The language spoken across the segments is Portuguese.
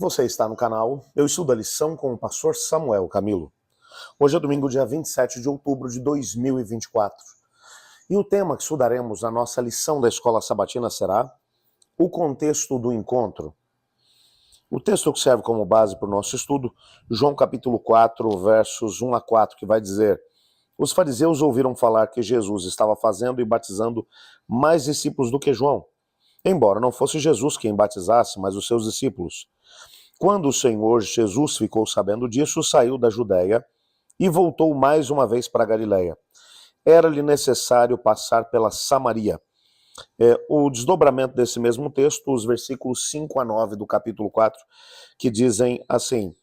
Você está no canal Eu Estudo a Lição com o pastor Samuel Camilo. Hoje é domingo, dia 27 de outubro de 2024. E o tema que estudaremos na nossa lição da Escola Sabatina será o contexto do encontro. O texto que serve como base para o nosso estudo, João capítulo 4, versos 1 a 4, que vai dizer: os fariseus ouviram falar que Jesus estava fazendo e batizando mais discípulos do que João, embora não fosse Jesus quem batizasse, mas os seus discípulos. Quando o Senhor Jesus ficou sabendo disso, saiu da Judéia e voltou mais uma vez para a Galiléia. Era-lhe necessário passar pela Samaria. O desdobramento desse mesmo texto, os versículos 5 a 9 do capítulo 4, que dizem assim: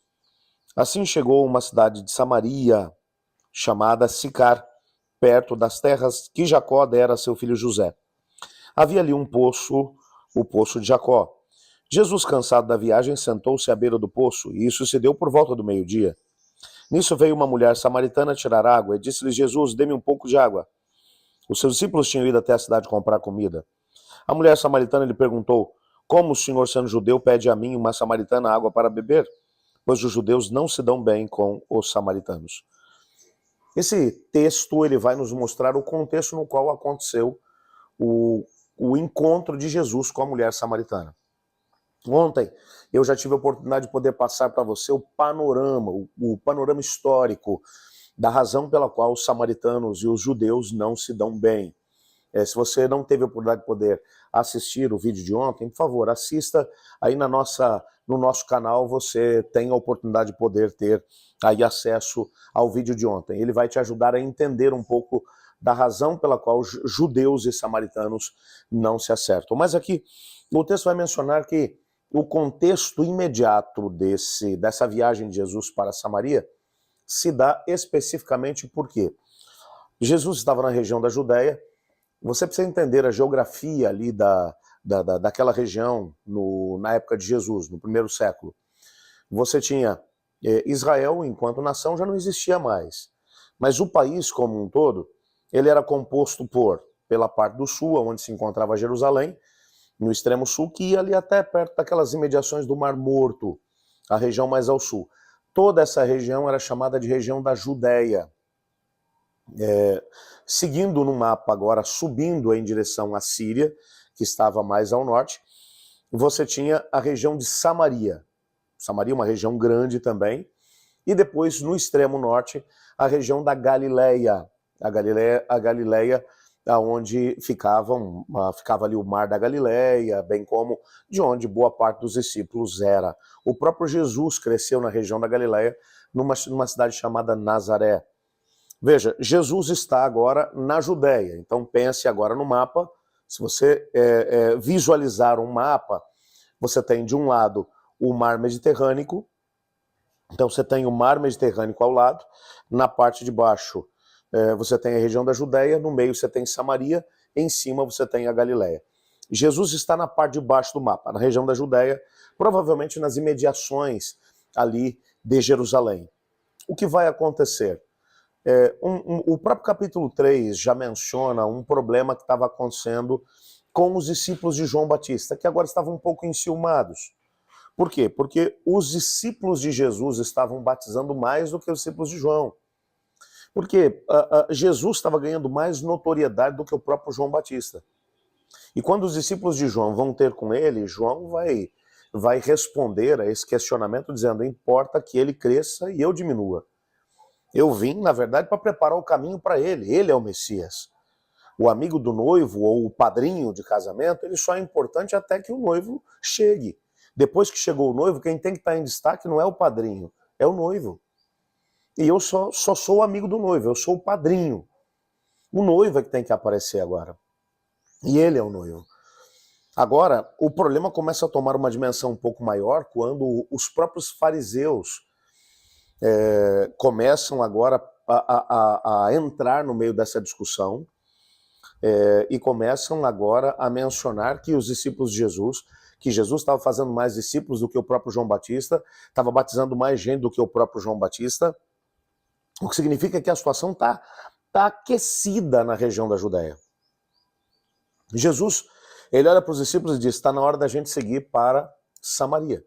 assim chegou uma cidade de Samaria, chamada Sicar, perto das terras que Jacó dera a seu filho José. Havia ali um poço, o poço de Jacó. Jesus, cansado da viagem, sentou-se à beira do poço, e isso se deu por volta do meio-dia. Nisso veio uma mulher samaritana tirar água, e disse-lhe: Jesus, dê-me um pouco de água. Os seus discípulos tinham ido até a cidade comprar comida. A mulher samaritana lhe perguntou: como o senhor, sendo judeu, pede a mim, uma samaritana, água para beber? Pois os judeus não se dão bem com os samaritanos. Esse texto ele vai nos mostrar o contexto no qual aconteceu o encontro de Jesus com a mulher samaritana. Ontem eu já tive a oportunidade de poder passar para você o panorama histórico da razão pela qual os samaritanos e os judeus não se dão bem. Se você não teve a oportunidade de poder assistir o vídeo de ontem, por favor, assista aí no nosso canal, você tem a oportunidade de poder ter aí acesso ao vídeo de ontem. Ele vai te ajudar a entender um pouco da razão pela qual judeus e samaritanos não se acertam. Mas aqui o texto vai mencionar que o contexto imediato dessa viagem de Jesus para Samaria se dá especificamente porque Jesus estava na região da Judéia. Você precisa entender a geografia ali daquela região na época de Jesus, no primeiro século. Você tinha Israel, enquanto nação, já não existia mais. Mas o país como um todo, ele era composto pela parte do sul, onde se encontrava Jerusalém, no extremo sul, que ia ali até perto daquelas imediações do Mar Morto, a região mais ao sul. Toda essa região era chamada de região da Judéia. Seguindo no mapa agora, subindo em direção à Síria, que estava mais ao norte, você tinha a região de Samaria. Samaria, uma região grande também. E depois, no extremo norte, a região da Galileia. A Galileia, onde ficava ali o Mar da Galileia, bem como de onde boa parte dos discípulos era. O próprio Jesus cresceu na região da Galileia, numa cidade chamada Nazaré. Veja, Jesus está agora na Judéia, então pense agora no mapa. Se você visualizar um mapa, você tem de um lado o Mar Mediterrâneo, então você tem o Mar Mediterrâneo ao lado, na parte de baixo você tem a região da Judéia, no meio você tem Samaria, em cima você tem a Galileia. Jesus está na parte de baixo do mapa, na região da Judéia, provavelmente nas imediações ali de Jerusalém. O que vai acontecer? O próprio capítulo 3 já menciona um problema que estava acontecendo com os discípulos de João Batista, que agora estavam um pouco enciumados. Por quê? Porque os discípulos de Jesus estavam batizando mais do que os discípulos de João. Porque Jesus estava ganhando mais notoriedade do que o próprio João Batista. E quando os discípulos de João vão ter com ele, João vai responder a esse questionamento dizendo: importa que ele cresça e eu diminua. Eu vim, na verdade, para preparar o caminho para ele. Ele é o Messias. O amigo do noivo ou o padrinho de casamento, ele só é importante até que o noivo chegue. Depois que chegou o noivo, quem tem que estar em destaque não é o padrinho, é o noivo. E eu só sou o amigo do noivo, eu sou o padrinho. O noivo é que tem que aparecer agora. E ele é o noivo. Agora, o problema começa a tomar uma dimensão um pouco maior quando os próprios fariseus começam agora a entrar no meio dessa discussão e começam agora a mencionar que os discípulos de Jesus, que Jesus estava fazendo mais discípulos do que o próprio João Batista, estava batizando mais gente do que o próprio João Batista, o que significa que a situação está aquecida na região da Judéia. Jesus, ele olha para os discípulos e diz: está na hora da gente seguir para Samaria.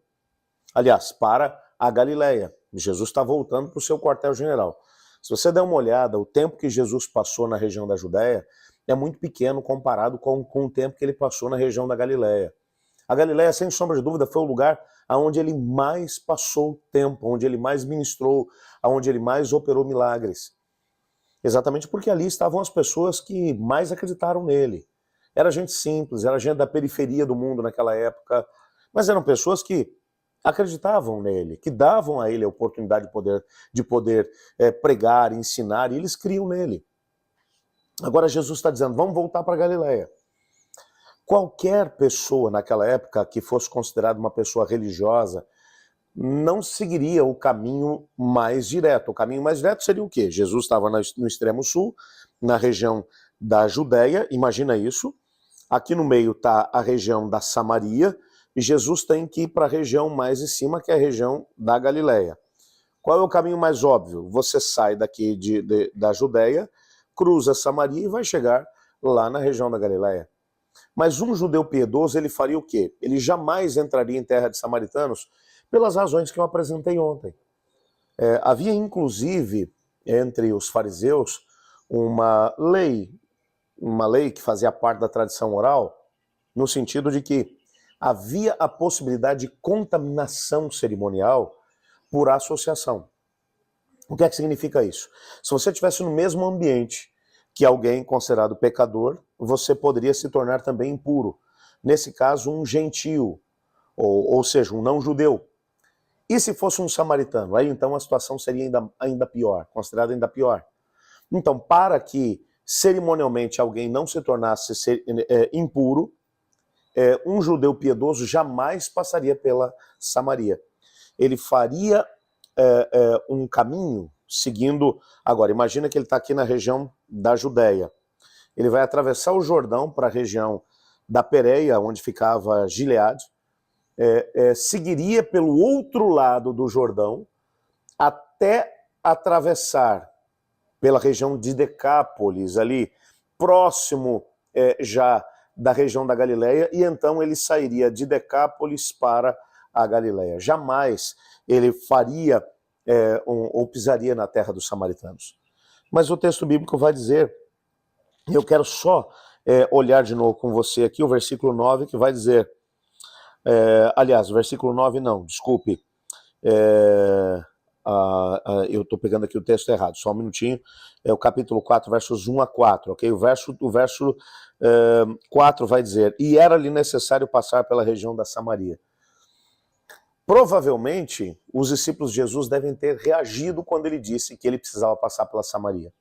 Aliás, para a Galileia. Jesus está voltando para o seu quartel-general. Se você der uma olhada, o tempo que Jesus passou na região da Judéia é muito pequeno comparado com o tempo que ele passou na região da Galileia. A Galileia, sem sombra de dúvida, foi o lugar onde ele mais passou tempo, onde ele mais ministrou, onde ele mais operou milagres. Exatamente porque ali estavam as pessoas que mais acreditaram nele. Era gente simples, era gente da periferia do mundo naquela época, mas eram pessoas que acreditavam nele, que davam a ele a oportunidade de poder pregar, ensinar, e eles criam nele. Agora Jesus está dizendo, vamos voltar para Galileia. Qualquer pessoa naquela época que fosse considerada uma pessoa religiosa não seguiria o caminho mais direto. O caminho mais direto seria o quê? Jesus estava no extremo sul, na região da Judéia, imagina isso. Aqui no meio está a região da Samaria, e Jesus tem que ir para a região mais em cima, que é a região da Galileia. Qual é o caminho mais óbvio? Você sai daqui da Judéia, cruza Samaria e vai chegar lá na região da Galileia. Mas um judeu piedoso, ele faria o quê? Ele jamais entraria em terra de samaritanos pelas razões que eu apresentei ontem. Havia, inclusive, entre os fariseus, uma lei que fazia parte da tradição oral, no sentido de que havia a possibilidade de contaminação cerimonial por associação. O que é que significa isso? Se você estivesse no mesmo ambiente que alguém considerado pecador, você poderia se tornar também impuro. Nesse caso, um gentio, ou seja, um não-judeu. E se fosse um samaritano? Aí então a situação seria ainda pior, considerada ainda pior. Então, para que cerimonialmente alguém não se tornasse impuro, um judeu piedoso jamais passaria pela Samaria. Ele faria um caminho seguindo... Agora, imagina que ele está aqui na região da Judéia. Ele vai atravessar o Jordão para a região da Pérea, onde ficava Gileade, seguiria pelo outro lado do Jordão até atravessar pela região de Decápolis, ali próximo já da região da Galileia, e então ele sairia de Decápolis para a Galileia. Jamais ele faria ou pisaria na terra dos samaritanos. Mas o texto bíblico vai dizer, eu quero só olhar de novo com você aqui o versículo 9, que vai dizer, aliás, o versículo 9 não, desculpe, eu estou pegando aqui o texto errado, só um minutinho, é o capítulo 4, versos 1 a 4, ok? O verso 4 vai dizer, e era-lhe necessário passar pela região da Samaria. Provavelmente, os discípulos de Jesus devem ter reagido quando ele disse que ele precisava passar pela Samaria.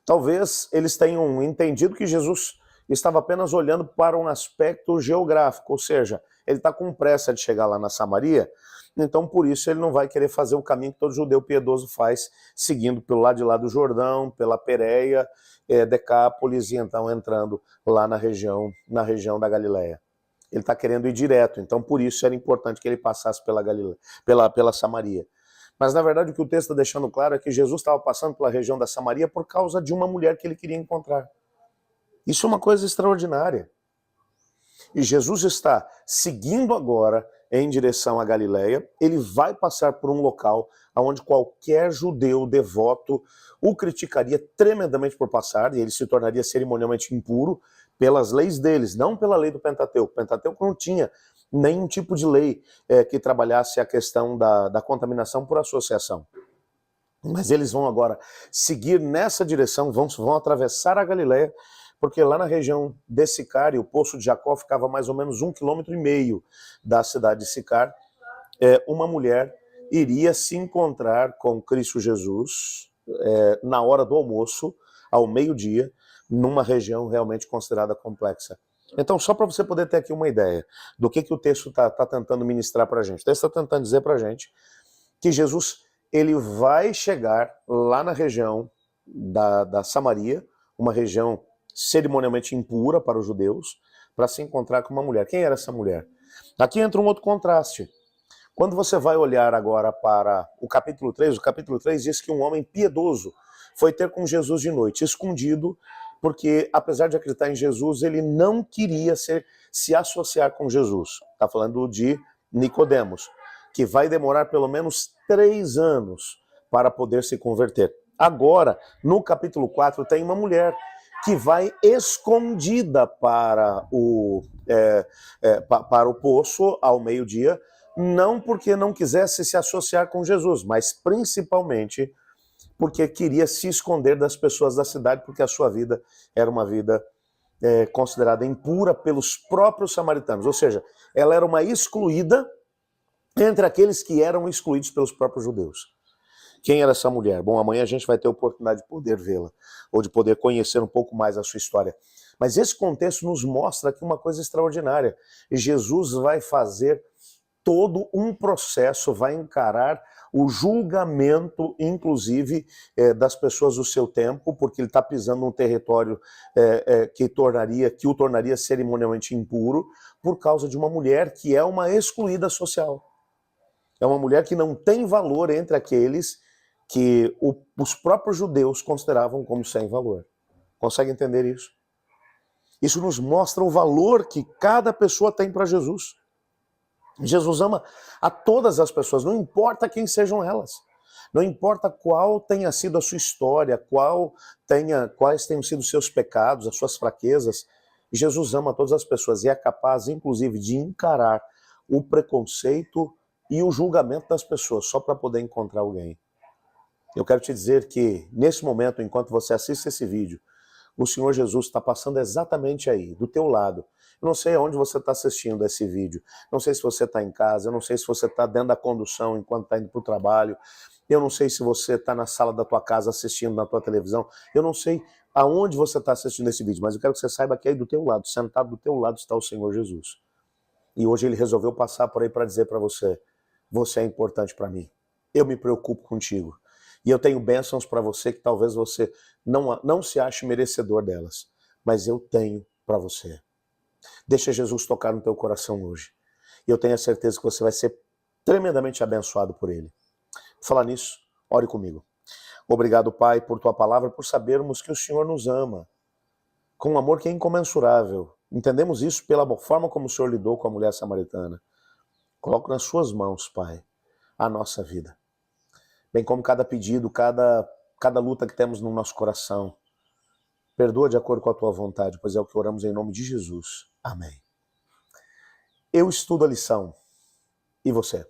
Talvez eles tenham entendido que Jesus estava apenas olhando para um aspecto geográfico, ou seja, ele está com pressa de chegar lá na Samaria, então por isso ele não vai querer fazer o caminho que todo judeu piedoso faz, seguindo pelo lado de lá do Jordão, pela Pérea, Decápolis, e então entrando lá na região da Galileia. Ele está querendo ir direto, então por isso era importante que ele passasse pela Samaria. Mas na verdade o que o texto está deixando claro é que Jesus estava passando pela região da Samaria por causa de uma mulher que ele queria encontrar. Isso é uma coisa extraordinária. E Jesus está seguindo agora em direção à Galileia, ele vai passar por um local onde qualquer judeu devoto o criticaria tremendamente por passar, e ele se tornaria cerimonialmente impuro pelas leis deles, não pela lei do Pentateuco. O Pentateuco não tinha nenhum tipo de lei que trabalhasse a questão da contaminação por associação. Mas eles vão agora seguir nessa direção, vão atravessar a Galileia, porque lá na região de Sicar, e o Poço de Jacó ficava mais ou menos 1,5 km da cidade de Sicar, uma mulher iria se encontrar com Cristo Jesus na hora do almoço, ao meio-dia, numa região realmente considerada complexa. Então, só para você poder ter aqui uma ideia do que o texto está tentando ministrar para a gente. O texto está tentando dizer para a gente que Jesus ele vai chegar lá na região da Samaria, uma região cerimonialmente impura para os judeus, para se encontrar com uma mulher. Quem era essa mulher? Aqui entra um outro contraste. Quando você vai olhar agora para o capítulo 3 diz que um homem piedoso foi ter com Jesus de noite, escondido, porque apesar de acreditar em Jesus, ele não queria se associar com Jesus. Está falando de Nicodemos. que vai demorar pelo menos 3 anos para poder se converter. Agora, no capítulo 4, tem uma mulher que vai escondida para para o poço ao meio-dia, não porque não quisesse se associar com Jesus, mas principalmente porque queria se esconder das pessoas da cidade, porque a sua vida era uma vida considerada impura pelos próprios samaritanos. Ou seja, ela era uma excluída entre aqueles que eram excluídos pelos próprios judeus. Quem era essa mulher? Bom, amanhã a gente vai ter a oportunidade de poder vê-la, ou de poder conhecer um pouco mais a sua história. Mas esse contexto nos mostra aqui uma coisa extraordinária. Jesus vai fazer todo um processo, vai encarar o julgamento, inclusive, das pessoas do seu tempo, porque ele está pisando num território que o tornaria cerimonialmente impuro, por causa de uma mulher que é uma excluída social. É uma mulher que não tem valor entre aqueles que os próprios judeus consideravam como sem valor. Consegue entender isso? Isso nos mostra o valor que cada pessoa tem para Jesus. Jesus ama a todas as pessoas, não importa quem sejam elas. Não importa qual tenha sido a sua história, quais tenham sido os seus pecados, as suas fraquezas. Jesus ama todas as pessoas e é capaz, inclusive, de encarar o preconceito e o julgamento das pessoas só para poder encontrar alguém. Eu quero te dizer que, nesse momento, enquanto você assiste esse vídeo, o Senhor Jesus está passando exatamente aí, do teu lado. Eu não sei aonde você está assistindo esse vídeo, não sei se você está em casa, eu não sei se você está dentro da condução enquanto está indo para o trabalho, eu não sei se você está na sala da tua casa assistindo na tua televisão, eu não sei aonde você está assistindo esse vídeo, mas eu quero que você saiba que aí do teu lado, sentado do teu lado, está o Senhor Jesus. E hoje ele resolveu passar por aí para dizer para você, você é importante para mim, eu me preocupo contigo. E eu tenho bênçãos para você que talvez você não se ache merecedor delas, mas eu tenho para você. Deixa Jesus tocar no teu coração hoje. E eu tenho a certeza que você vai ser tremendamente abençoado por ele. Por falar nisso, ore comigo. Obrigado, Pai, por tua palavra, por sabermos que o Senhor nos ama, com um amor que é incomensurável. Entendemos isso pela forma como o Senhor lidou com a mulher samaritana. Coloco nas suas mãos, Pai, a nossa vida. Bem como cada pedido, cada luta que temos no nosso coração. Perdoa de acordo com a tua vontade, pois é o que oramos em nome de Jesus. Amém. Eu estudo a lição. E você?